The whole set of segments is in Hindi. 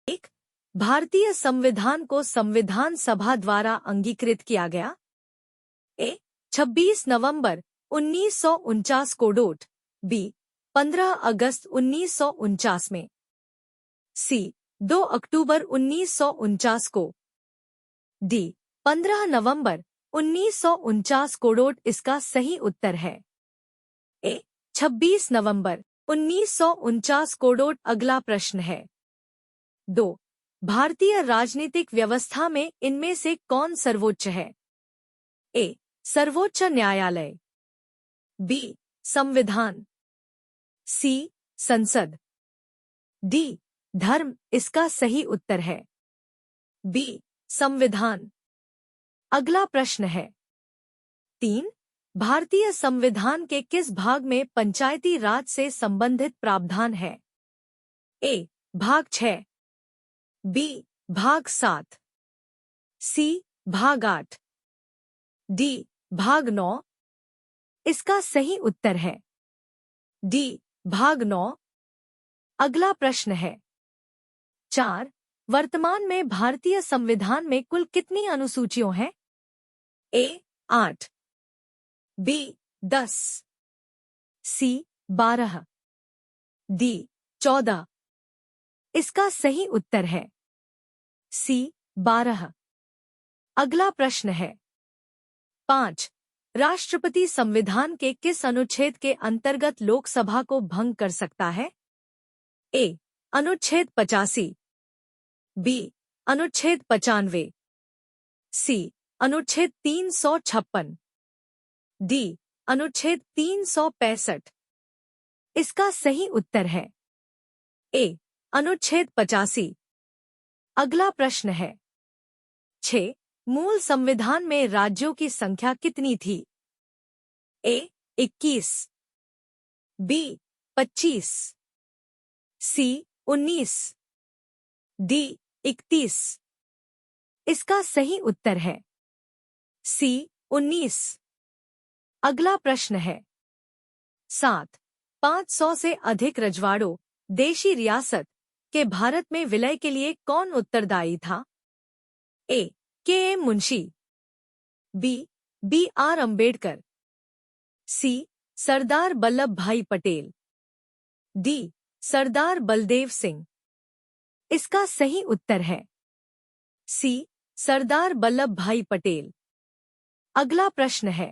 एक, भारतीय संविधान को संविधान सभा द्वारा अंगीकृत किया गया। 26 नवंबर 1949 को डोट। बी 15 अगस्त 1949 में। सी 2 अक्टूबर 1949 को। डी 15 नवंबर 1949 को डोट। इसका सही उत्तर है 26 नवंबर 1949 को डोट। अगला प्रश्न है 2, भारतीय राजनीतिक व्यवस्था में इनमें से कौन सर्वोच्च है? ए सर्वोच्च न्यायालय, बी संविधान, सी संसद, डी धर्म। इसका सही उत्तर है बी संविधान। अगला प्रश्न है 3, भारतीय संविधान के किस भाग में पंचायती राज से संबंधित प्रावधान है? ए भाग 6, बी भाग 7, सी भाग 8, डी भाग 9। इसका सही उत्तर है डी भाग 9। अगला प्रश्न है 4, वर्तमान में भारतीय संविधान में कुल कितनी अनुसूचियां हैं? ए 8, बी 10, सी 12, डी 14। इसका सही उत्तर है सी 12। अगला प्रश्न है 5, राष्ट्रपति संविधान के किस अनुच्छेद के अंतर्गत लोकसभा को भंग कर सकता है? ए अनुच्छेद 85, बी अनुच्छेद 95, सी अनुच्छेद 356, डी अनुच्छेद 365। इसका सही उत्तर है ए अनुच्छेद 85। अगला प्रश्न है 6, मूल संविधान में राज्यों की संख्या कितनी थी? ए 21, बी 25, सी 19, डी 31। इसका सही उत्तर है सी 19। अगला प्रश्न है 7, 500 से अधिक रजवाड़ों देशी रियासत के भारत में विलय के लिए कौन उत्तरदायी था? A K M Munshi, B R Ambedkar, C Sardar Vallabhbhai Patel, D Sardar Baldev Singh. इसका सही उत्तर है सी सरदार वल्लभ भाई पटेल। अगला प्रश्न है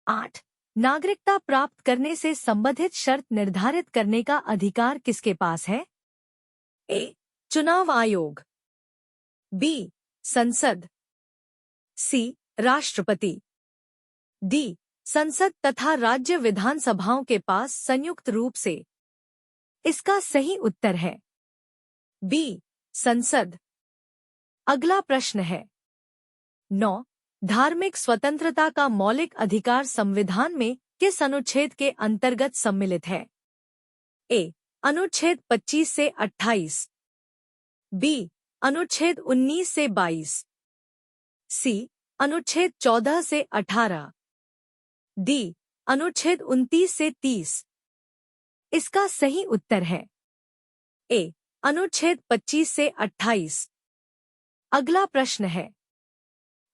8, नागरिकता प्राप्त करने से संबंधित शर्त निर्धारित करने का अधिकार किसके पास है? ए चुनाव आयोग, बी संसद, सी राष्ट्रपति, डी संसद तथा राज्य विधानसभाओं के पास संयुक्त रूप से। इसका सही उत्तर है बी संसद। अगला प्रश्न है 9, धार्मिक स्वतंत्रता का मौलिक अधिकार संविधान में किस अनुच्छेद के अंतर्गत सम्मिलित है? ए अनुच्छेद 25 से 28, बी अनुच्छेद 19 से 22, सी अनुच्छेद 14 से 18, डी अनुच्छेद 29 से 30। इसका सही उत्तर है ए अनुच्छेद 25 से 28। अगला प्रश्न है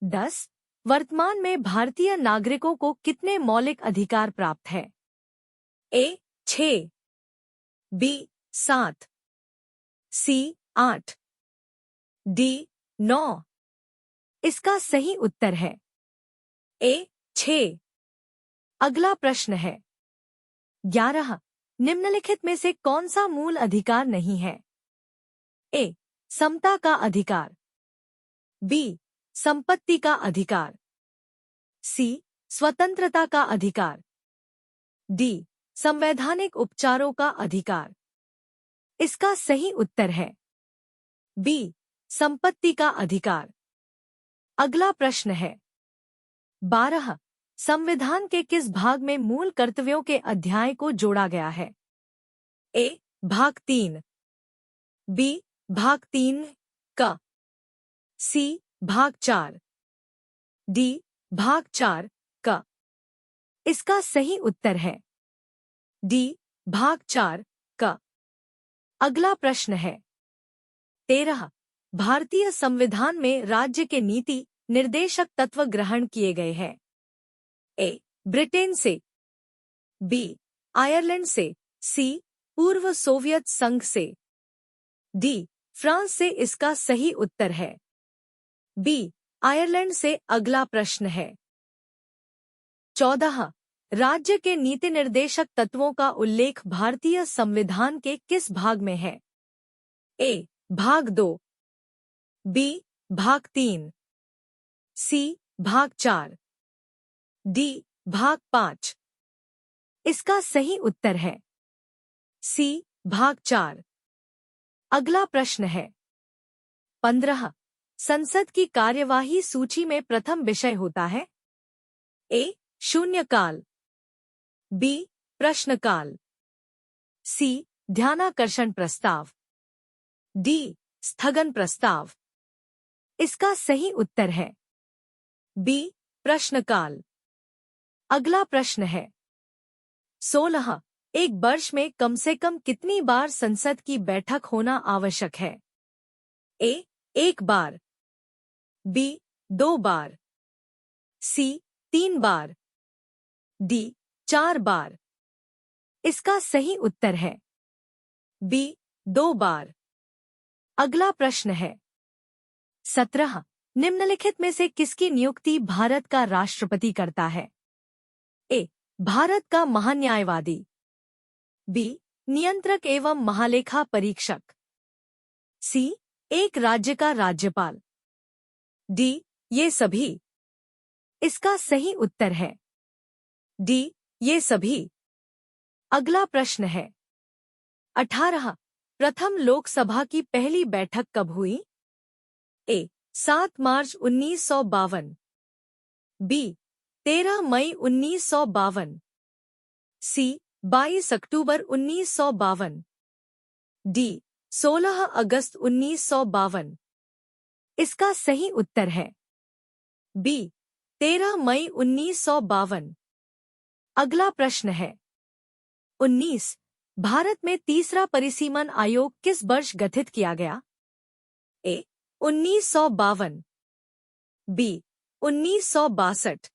10, वर्तमान में भारतीय नागरिकों को कितने मौलिक अधिकार प्राप्त है? ए 6, बी 7, सी 8, डी 9। इसका सही उत्तर है ए 6। अगला प्रश्न है 11, निम्नलिखित में से कौन सा मूल अधिकार नहीं है? ए समता का अधिकार, बी संपत्ति का अधिकार, सी स्वतंत्रता का अधिकार, डी संवैधानिक उपचारों का अधिकार। इसका सही उत्तर है बी संपत्ति का अधिकार। अगला प्रश्न है 12, संविधान के किस भाग में मूल कर्तव्यों के अध्याय को जोड़ा गया है? ए भाग 3, बी भाग 3 का, सी भाग 4, डी भाग 4 का। इसका सही उत्तर है डी भाग 4 का। अगला प्रश्न है 13 भारतीय संविधान में राज्य के नीति निर्देशक तत्व ग्रहण किए गए हैं। ए ब्रिटेन से, बी आयरलैंड से, सी पूर्व सोवियत संघ से, डी फ्रांस से। इसका सही उत्तर है बी आयरलैंड से। अगला प्रश्न है 14 राज्य के नीति निर्देशक तत्वों का उल्लेख भारतीय संविधान के किस भाग में है? ए भाग 2, बी भाग 3, सी भाग 4, डी भाग 5। इसका सही उत्तर है सी भाग 4। अगला प्रश्न है 15 संसद की कार्यवाही सूची में प्रथम विषय होता है? ए शून्यकाल, बी प्रश्नकाल, सी ध्यानाकर्षण प्रस्ताव, डी स्थगन प्रस्ताव। इसका सही उत्तर है बी प्रश्नकाल। अगला प्रश्न है 16 एक वर्ष में कम से कम कितनी बार संसद की बैठक होना आवश्यक है? ए 1 बार, बी 2 बार, सी 3 बार, डी 4 बार। इसका सही उत्तर है बी 2 बार। अगला प्रश्न है 17 निम्नलिखित में से किसकी नियुक्ति भारत का राष्ट्रपति करता है? ए भारत का महान्यायवादी, बी नियंत्रक एवं महालेखा परीक्षक, सी एक राज्य का राज्यपाल, डी ये सभी। इसका सही उत्तर है डी ये सभी। अगला प्रश्न है 18 प्रथम लोकसभा की पहली बैठक कब हुई? ए 7 मार्च 1952, बी 13 मई 1952, सी 22 अक्टूबर 1952, डी 16 अगस्त 1952। इसका सही उत्तर है बी 13 मई 1952। अगला प्रश्न है 19 भारत में तीसरा परिसीमन आयोग किस वर्ष गठित किया गया? ए 1952, बी 1962,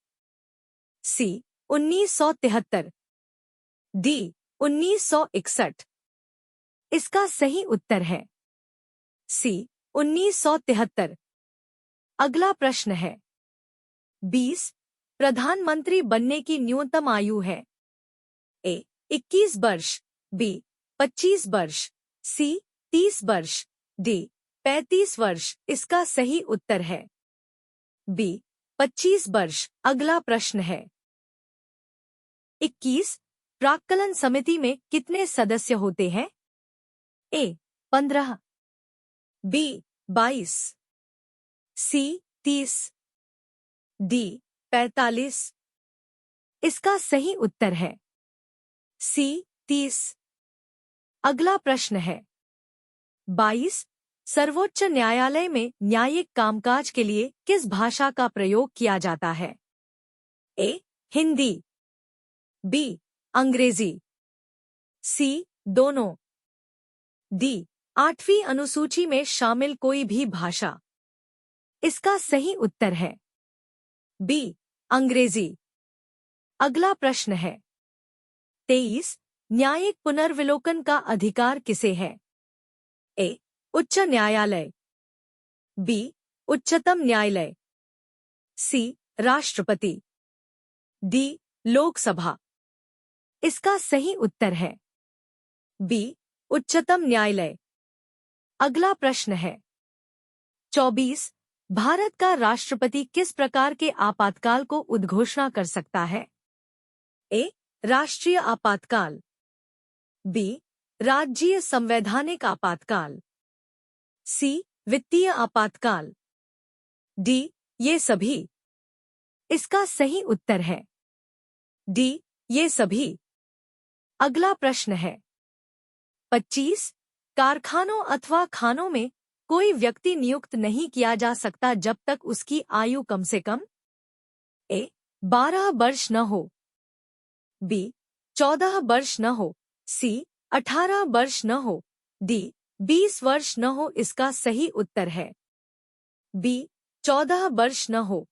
सी 1973, डी 1961। इसका सही उत्तर है सी 1973। अगला प्रश्न है 20 प्रधानमंत्री बनने की न्यूनतम आयु है? ए 21 वर्ष, बी 25 वर्ष, सी 30 वर्ष, डी 35 वर्ष। इसका सही उत्तर है बी 25 वर्ष। अगला प्रश्न है 21 प्राक्कलन समिति में कितने सदस्य होते हैं? ए 15, बी 22, सी 30, डी 45। इसका सही उत्तर है सी 30। अगला प्रश्न है 22 सर्वोच्च न्यायालय में न्यायिक कामकाज के लिए किस भाषा का प्रयोग किया जाता है? ए हिंदी, बी अंग्रेजी, सी दोनों, डी 8वीं अनुसूची में शामिल कोई भी भाषा। इसका सही उत्तर है बी अंग्रेजी। अगला प्रश्न है 23 न्यायिक पुनर्विलोकन का अधिकार किसे है? ए उच्च न्यायालय, बी उच्चतम न्यायालय, सी राष्ट्रपति, डी लोकसभा। इसका सही उत्तर है बी उच्चतम न्यायालय। अगला प्रश्न है 24 भारत का राष्ट्रपति किस प्रकार के आपातकाल को उद्घोषणा कर सकता है? ए राष्ट्रीय आपातकाल, बी राज्य संवैधानिक आपातकाल, सी वित्तीय आपातकाल, डी ये सभी। इसका सही उत्तर है डी ये सभी। अगला प्रश्न है 25 कारखानों अथवा खानों में कोई व्यक्ति नियुक्त नहीं किया जा सकता जब तक उसकी आयु कम से कम ए 12 वर्ष न हो, बी 14 वर्ष न हो, सी 18 वर्ष न हो, डी 20 वर्ष न हो इसका सही उत्तर है बी 14 वर्ष न हो।